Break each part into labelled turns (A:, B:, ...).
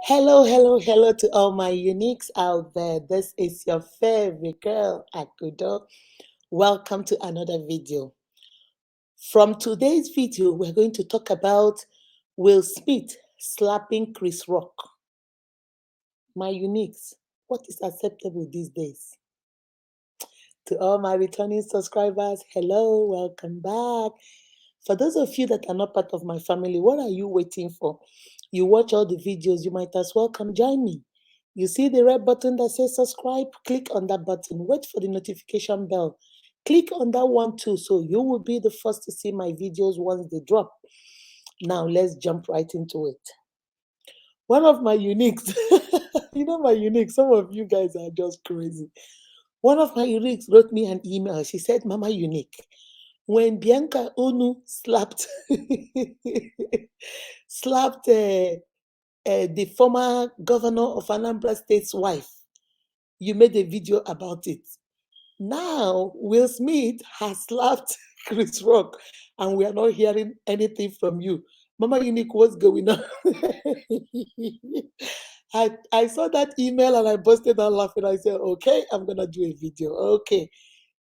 A: Hello, hello, hello to all my uniques out there. This is your favorite girl, Akudo. Welcome to another video. From today's video, we're going to talk about Will Smith slapping Chris Rock. My uniques, what is acceptable these days? To all my returning subscribers, hello, welcome back. For those of you that are not part of my family, what are you waiting for? You watch all the videos, you might as well come join me. You see the red button that says subscribe? Click on that button. Wait for the notification bell. Click on that one too, so you will be the first to see my videos once they drop. Now, let's jump right into it. One of my uniques, my uniques, some of you guys are just crazy. One of my uniques wrote me an email. She said, Mama Unique, when Bianca Onu slapped slapped the former governor of Anambra State's wife, you made a video about it. Now Will Smith has slapped Chris Rock, and we are not hearing anything from you. Mama Unique, what's going on? I saw that email and I busted out laughing. I said, okay, I'm gonna do a video. Okay.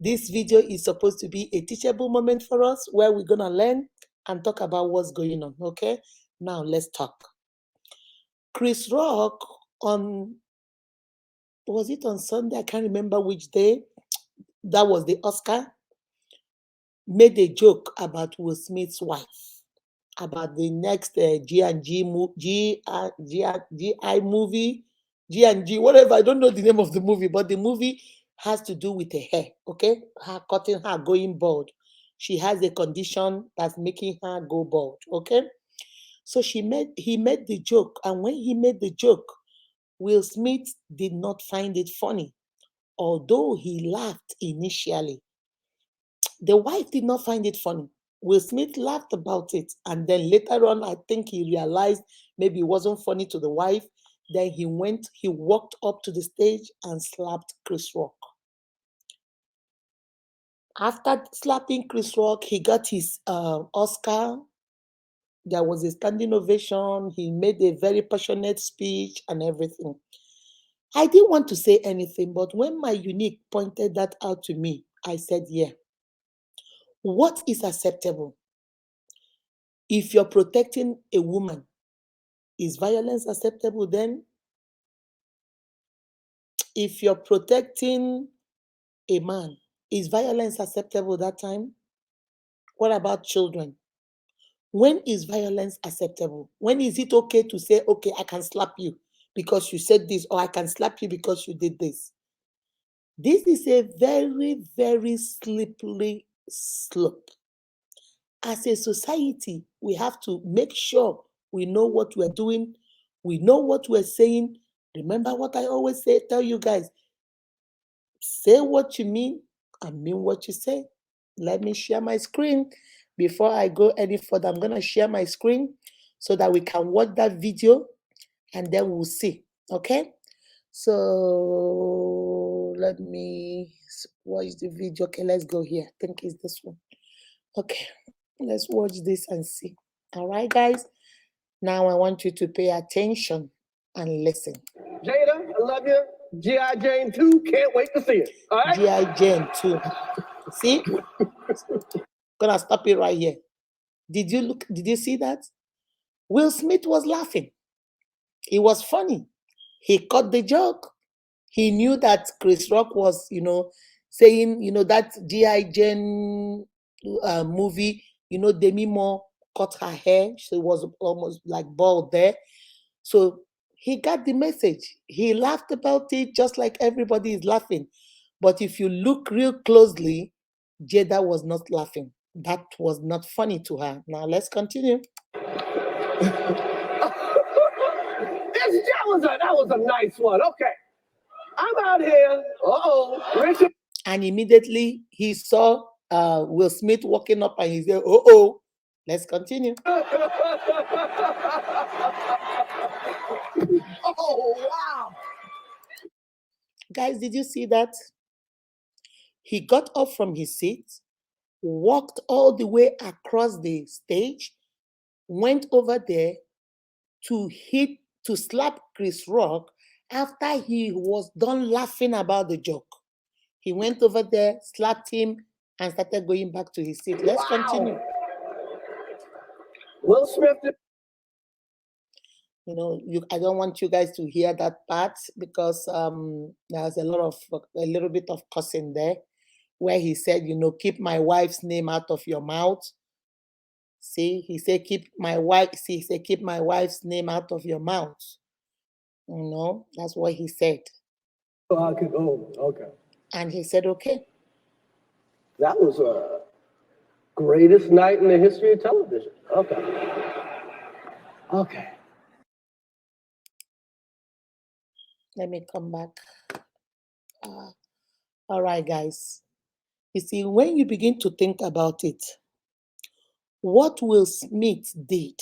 A: This video is supposed to be a teachable moment for us where we're going to learn and talk about what's going on, okay? Now, let's talk. Chris Rock was it on Sunday? I can't remember which day. That was the Oscar. Made a joke about Will Smith's wife, about the next G&G movie, G&G, whatever. I don't know the name of the movie, but the movie has to do with her hair, okay? Her cutting her going bald. She has a condition that's making her go bald, okay? So he made the joke, and when he made the joke, Will Smith did not find it funny, although he laughed initially. The wife did not find it funny. Will Smith laughed about it, and then later on, I think he realized maybe it wasn't funny to the wife. Then he walked up to the stage and slapped Chris Rock. After slapping Chris Rock, he got his Oscar. There was a standing ovation. He made a very passionate speech and everything. I didn't want to say anything, but when my unique pointed that out to me, I said, yeah. What is acceptable? If you're protecting a woman, is violence acceptable then? If you're protecting a man, is violence acceptable that time? What about children? When is violence acceptable? When is it okay to say, okay, I can slap you because you said this, or I can slap you because you did this? This is a very, very slippery slope. As a society, we have to make sure we know what we're doing, we know what we're saying. Remember what I always tell you guys, say what you mean and mean what you say. Let me share my screen. Before I go any further, I'm going to share my screen so that we can watch that video and then we'll see. Okay? So let me watch the video. Okay, let's go here. I think it's this one. Okay, let's watch this and see. All right, guys. Now I want you to pay attention and listen.
B: Jada, I love you. G.I. Jane 2, can't wait to see it. All right?
A: G.I. Jane 2. See? Gonna stop it right here. Did you see that? Will Smith was laughing. It was funny. He caught the joke. He knew that Chris Rock was, saying, that G.I. Jane movie, Demi Moore cut her hair. She was almost like bald there. So he got the message. He laughed about it just like everybody is laughing. But if you look real closely, Jada was not laughing. That was not funny to her. Now let's continue.
B: That was a nice one. Okay. I'm out here. Richard.
A: And immediately he saw Will Smith walking up and he said, oh, let's continue.
B: Oh, wow.
A: Guys, did you see that? He got up from his seat, walked all the way across the stage, went over there to hit to slap Chris Rock after he was done laughing about the joke. He went over there, slapped him, and started going back to his seat. Let's continue.
B: Will Smith did
A: You know, I don't want you guys to hear that part because there's a little bit of cussing there, where he said, you know, keep my wife's name out of your mouth. See, he said, keep my wife's name out of your mouth. You know, that's what he said.
B: I could go. Okay.
A: And he said, okay.
B: That was a greatest night in the history of television. Okay. Okay.
A: Let me come back. All right, guys. You see, when you begin to think about it, what Will Smith did,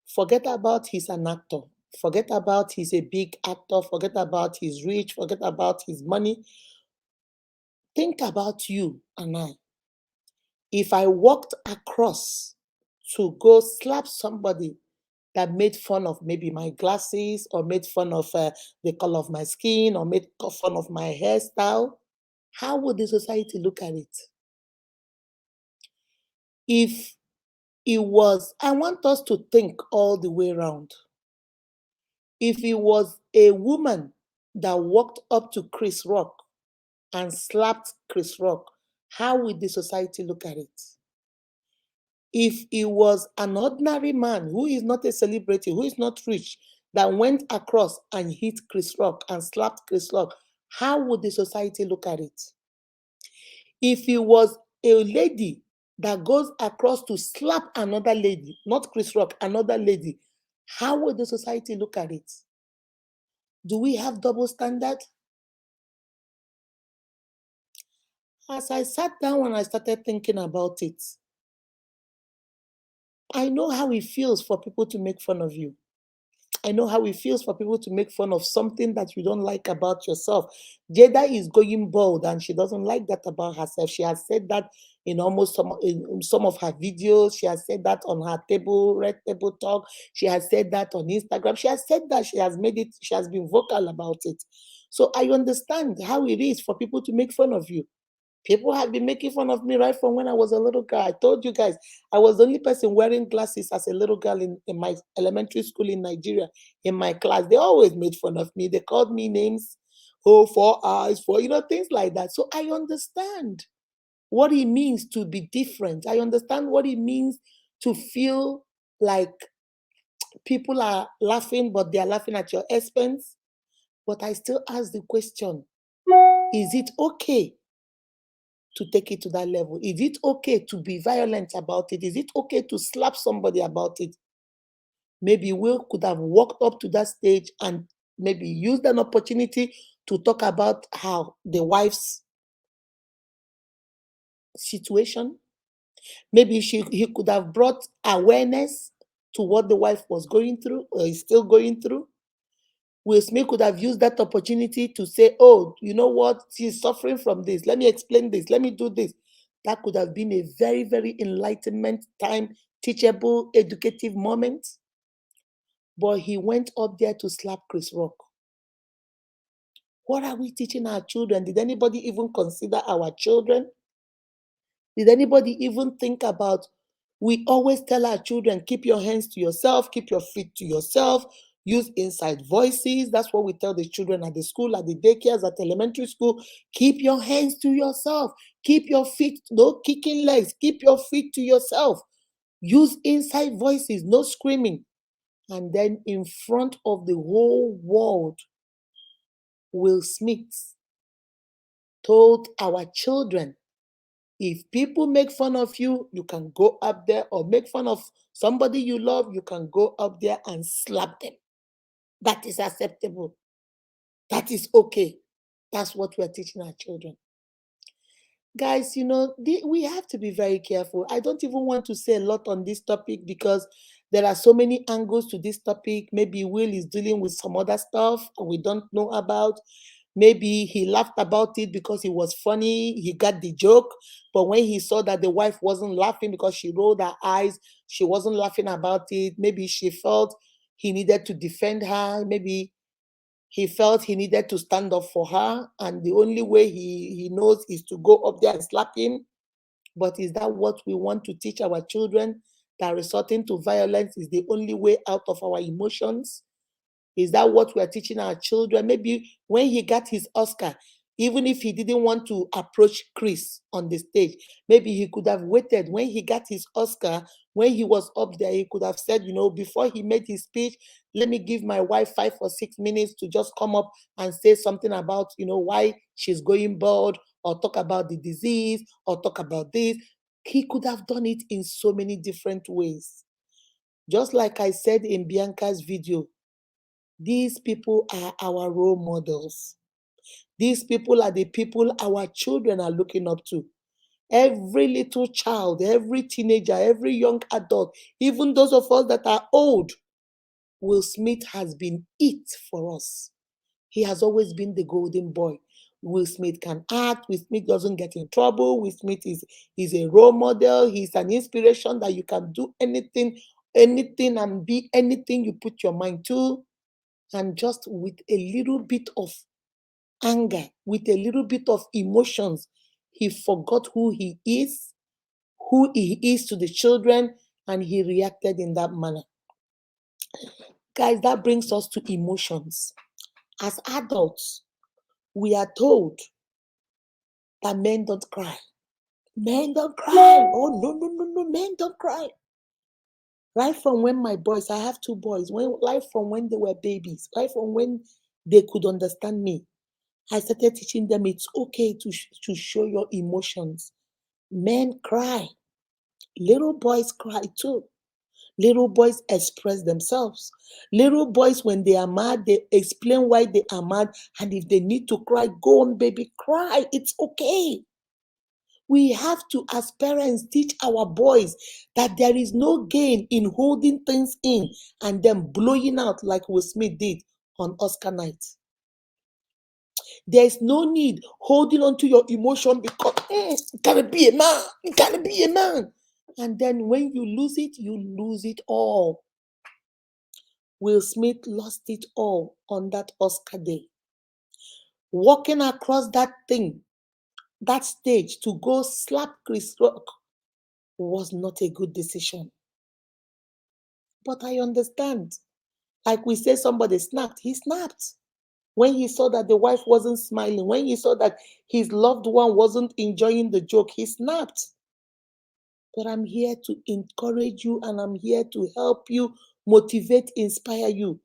A: forget about he's an actor, forget about he's a big actor, forget about his rich, forget about his money. Think about you and I. If I walked across to go slap somebody that made fun of maybe my glasses or made fun of the color of my skin or made fun of my hairstyle, how would the society look at it? If it was, I want us to think all the way around. If it was a woman that walked up to Chris Rock and slapped Chris Rock, how would the society look at it? If it was an ordinary man who is not a celebrity, who is not rich, that went across and hit Chris Rock and slapped Chris Rock, how would the society look at it? If it was a lady that goes across to slap another lady, not Chris Rock, another lady, how would the society look at it? Do we have double standard? As I sat down and I started thinking about it, I know how it feels for people to make fun of you. I know how it feels for people to make fun of something that you don't like about yourself. Jada is going bald and she doesn't like that about herself. She has said that in some of her videos. She has said that on her Red Table Talk. She has said that on Instagram. She has said that she has been vocal about it. So I understand how it is for people to make fun of you. People have been making fun of me right from when I was a little girl. I told you guys, I was the only person wearing glasses as a little girl in my elementary school in Nigeria, in my class. They always made fun of me. They called me names, oh, 4 eyes, things like that. So I understand what it means to be different. I understand what it means to feel like people are laughing, but they are laughing at your expense. But I still ask the question, is it okay to take it to that level? Is it okay to be violent about it? Is it okay to slap somebody about it? Maybe Will could have walked up to that stage and maybe used an opportunity to talk about how the wife's situation. Maybe he could have brought awareness to what the wife was going through or is still going through. Will Smith could have used that opportunity to say, oh, you know what? She's suffering from this. Let me explain this. Let me do this. That could have been a very, very enlightenment time, teachable, educative moment. But he went up there to slap Chris Rock. What are we teaching our children? Did anybody even consider our children? Did anybody even think about, we always tell our children, keep your hands to yourself, keep your feet to yourself, use inside voices. That's what we tell the children at the school, at the daycares, at elementary school. Keep your hands to yourself. Keep your feet, no kicking legs. Keep your feet to yourself. Use inside voices, no screaming. And then in front of the whole world, Will Smith told our children, if people make fun of you, you can go up there, or make fun of somebody you love, you can go up there and slap them. That is acceptable. That is okay. That's what we're teaching our children. Guys, we have to be very careful. I don't even want to say a lot on this topic because there are so many angles to this topic. Maybe Will is dealing with some other stuff we don't know about. Maybe he laughed about it because it was funny. He got the joke. But when he saw that the wife wasn't laughing because she rolled her eyes, she wasn't laughing about it. Maybe she felt he needed to defend her. Maybe he felt he needed to stand up for her, and the only way he knows is to go up there and slap him. But is that what we want to teach our children? That resorting to violence is the only way out of our emotions? Is that what we are teaching our children? Maybe when he got his Oscar, even if he didn't want to approach Chris on the stage, maybe he could have waited. When he got his Oscar, when he was up there, he could have said, before he made his speech, let me give my wife 5 or 6 minutes to just come up and say something about, why she's going bald, or talk about the disease, or talk about this. He could have done it in so many different ways. Just like I said in Bianca's video, these people are our role models. These people are the people our children are looking up to. Every little child, every teenager, every young adult, even those of us that are old, Will Smith has been it for us. He has always been the golden boy. Will Smith can act. Will Smith doesn't get in trouble. Will Smith is a role model. He's an inspiration that you can do anything and be anything you put your mind to. And just with a little bit of anger, with a little bit of emotions, he forgot who he is to the children, and he reacted in that manner. Guys, that brings us to emotions. As adults, we are told that men don't cry. Men don't cry. Oh, no, men don't cry. Right from when my boys, I have 2 boys, right from when they were babies, right from when they could understand me, I started teaching them it's okay to show your emotions. Men cry. Little boys cry too. Little boys express themselves. Little boys, when they are mad, they explain why they are mad. And if they need to cry, go on, baby, cry. It's okay. We have to, as parents, teach our boys that there is no gain in holding things in and then blowing out like Will Smith did on Oscar night. There's no need holding on to your emotion because you gotta be a man. You gotta be a man. And then when you lose it all. Will Smith lost it all on that Oscar day. Walking across that stage to go slap Chris Rock was not a good decision. But I understand. Like we say, somebody snapped. He snapped. When he saw that the wife wasn't smiling, when he saw that his loved one wasn't enjoying the joke, he snapped. But I'm here to encourage you, and I'm here to help you, motivate, inspire you.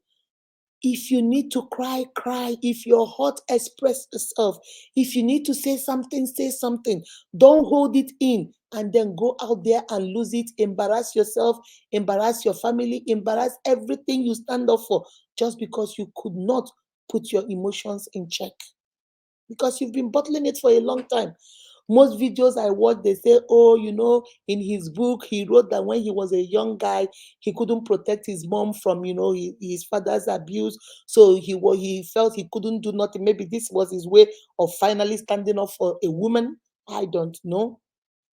A: If you need to cry, cry. If your heart express itself. If you need to say something, say something. Don't hold it in and then go out there and lose it. Embarrass yourself, embarrass your family, embarrass everything you stand up for just because you could not put your emotions in check. Because you've been bottling it for a long time. Most videos I watch, they say, oh, in his book, he wrote that when he was a young guy, he couldn't protect his mom from, his father's abuse. So he felt he couldn't do nothing. Maybe this was his way of finally standing up for a woman. I don't know.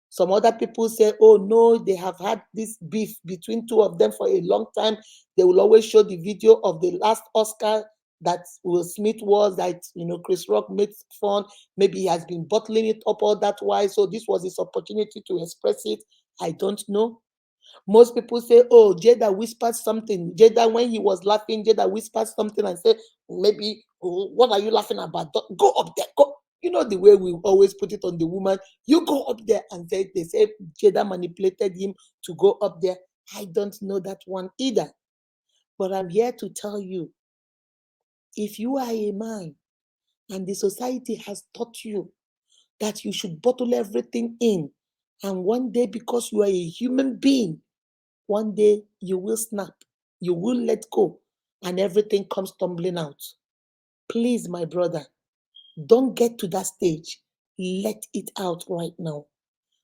A: Some other people say, oh, no, they have had this beef between 2 of them for a long time. They will always show the video of the last Oscar that Will Smith was, that, Chris Rock made fun. Maybe he has been bottling it up all that while. So this was his opportunity to express it. I don't know. Most people say, oh, Jada whispered something. Jada, when he was laughing, Jada whispered something and said, maybe, oh, what are you laughing about? Go up there. Go. The way we always put it on the woman. You go up there, and they say Jada manipulated him to go up there. I don't know that one either. But I'm here to tell you, if you are a man and the society has taught you that you should bottle everything in, and one day, because you are a human being, one day you will snap, you will let go, and everything comes tumbling out. Please, my brother, don't get to that stage. Let it out right now.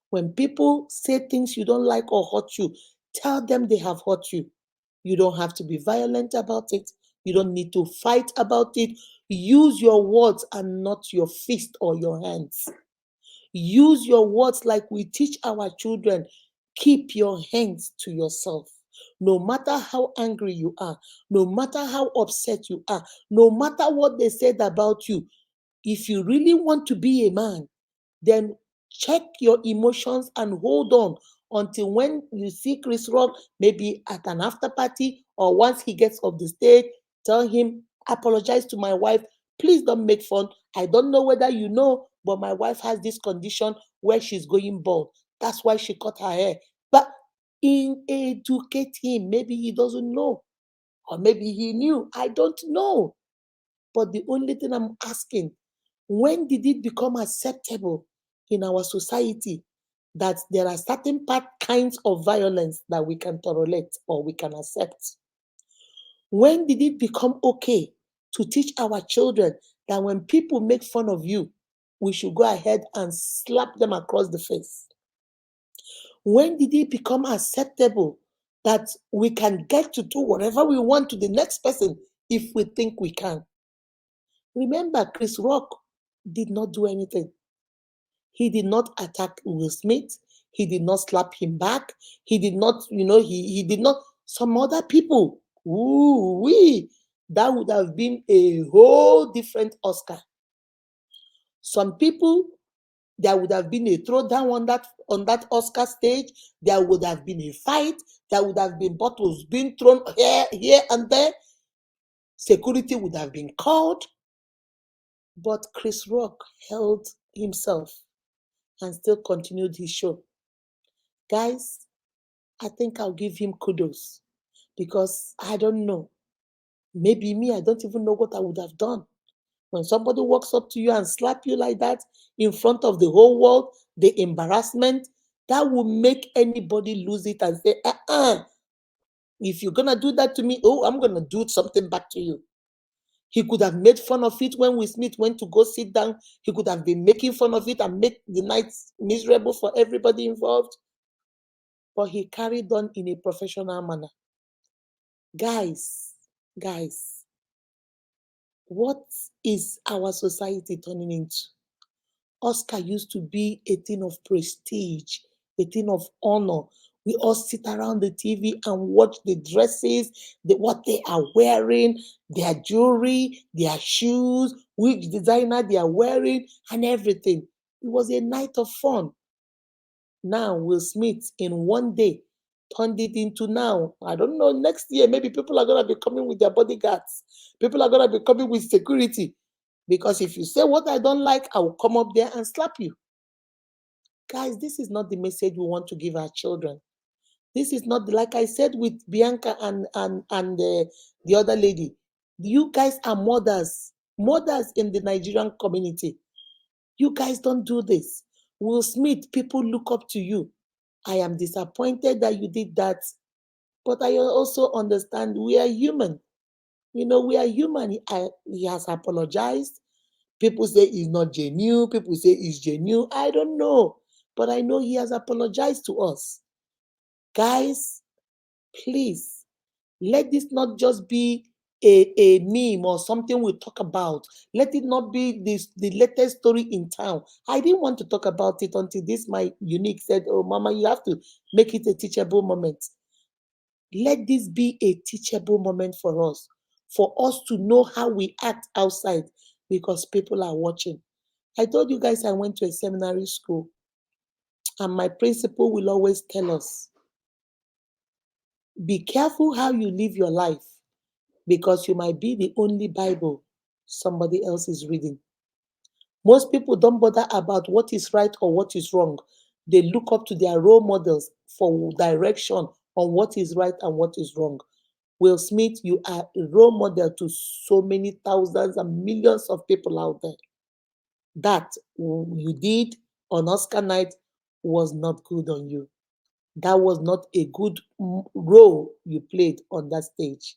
A: When people say things you don't like or hurt you, tell them they have hurt you. You don't have to be violent about it. You don't need to fight about it. Use your words and not your fist or your hands. Use your words like we teach our children. Keep your hands to yourself. No matter how angry you are, no matter how upset you are, no matter what they said about you, if you really want to be a man, then check your emotions and hold on until when you see Chris Rock, maybe at an after party or once he gets off the stage, tell him, apologize to my wife. Please don't make fun. I don't know whether you know, but my wife has this condition where she's going bald. That's why she cut her hair. But educate him. Maybe he doesn't know, or maybe he knew. I don't know. But the only thing I'm asking, when did it become acceptable in our society that there are certain kinds of violence that we can tolerate or we can accept? When did it become okay to teach our children that when people make fun of you, we should go ahead and slap them across the face? When did it become acceptable that we can get to do whatever we want to the next person if we think we can? Remember, Chris Rock did not do anything. He did not attack Will Smith. He did not slap him back. He did not, he did not. Some other people, ooh, that would have been a whole different Oscar. Some people, there would have been a throwdown on that Oscar stage. There would have been a fight. There would have been bottles being thrown here and there. Security would have been called. But Chris Rock held himself and still continued his show. Guys, I think I'll give him kudos because I don't know. Maybe me, I don't even know what I would have done. When somebody walks up to you and slap you like that in front of the whole world, the embarrassment, that will make anybody lose it and say, if you're going to do that to me, I'm going to do something back to you. He could have made fun of it when Will Smith went to go sit down. He could have been making fun of it and make the night miserable for everybody involved. But he carried on in a professional manner. Guys, what is our society turning into? Oscar used to be a thing of prestige, a thing of honor. We all sit around the TV and watch the dresses, what they are wearing, their jewelry, their shoes, which designer they are wearing, and everything. It was a night of fun. Now, Will Smith in one day turned it into now. I don't know, next year, maybe people are going to be coming with their bodyguards. People are going to be coming with security. Because if you say what I don't like, I will come up there and slap you. Guys, this is not the message we want to give our children. This is not, like I said with Bianca and the other lady. You guys are mothers in the Nigerian community. You guys don't do this. Will Smith, people look up to you. I am disappointed that you did that, but I also understand we are human. We are human. He has apologized. People say he's not genuine. People say he's genuine. I don't know. But I know he has apologized to us. Guys, please, let this not just be a meme or something we talk about. Let it not be the latest story in town. I didn't want to talk about it until this my unique said, oh, Mama, you have to make it a teachable moment. Let this be a teachable moment for us to know how we act outside because people are watching. I told you guys I went to a seminary school, and my principal will always tell us, be careful how you live your life because you might be the only Bible somebody else is reading. Most people don't bother about what is right or what is wrong. They look up to their role models for direction on what is right and what is wrong. Will Smith, you are a role model to so many thousands and millions of people out there. That you did on Oscar night was not good on you. That was not a good role you played on that stage.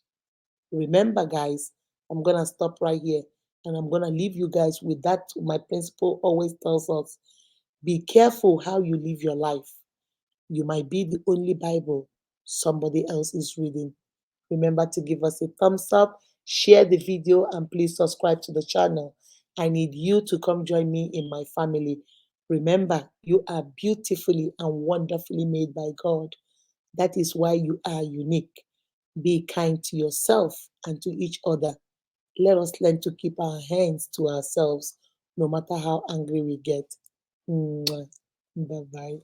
A: Remember, guys, I'm going to stop right here and I'm going to leave you guys with that. My principal always tells us, be careful how you live your life. You might be the only Bible somebody else is reading. Remember to give us a thumbs up, share the video, and please subscribe to the channel. I need you to come join me in my family. Remember, you are beautifully and wonderfully made by God. That is why you are unique. Be kind to yourself and to each other. Let us learn to keep our hands to ourselves, no matter how angry we get. Bye bye.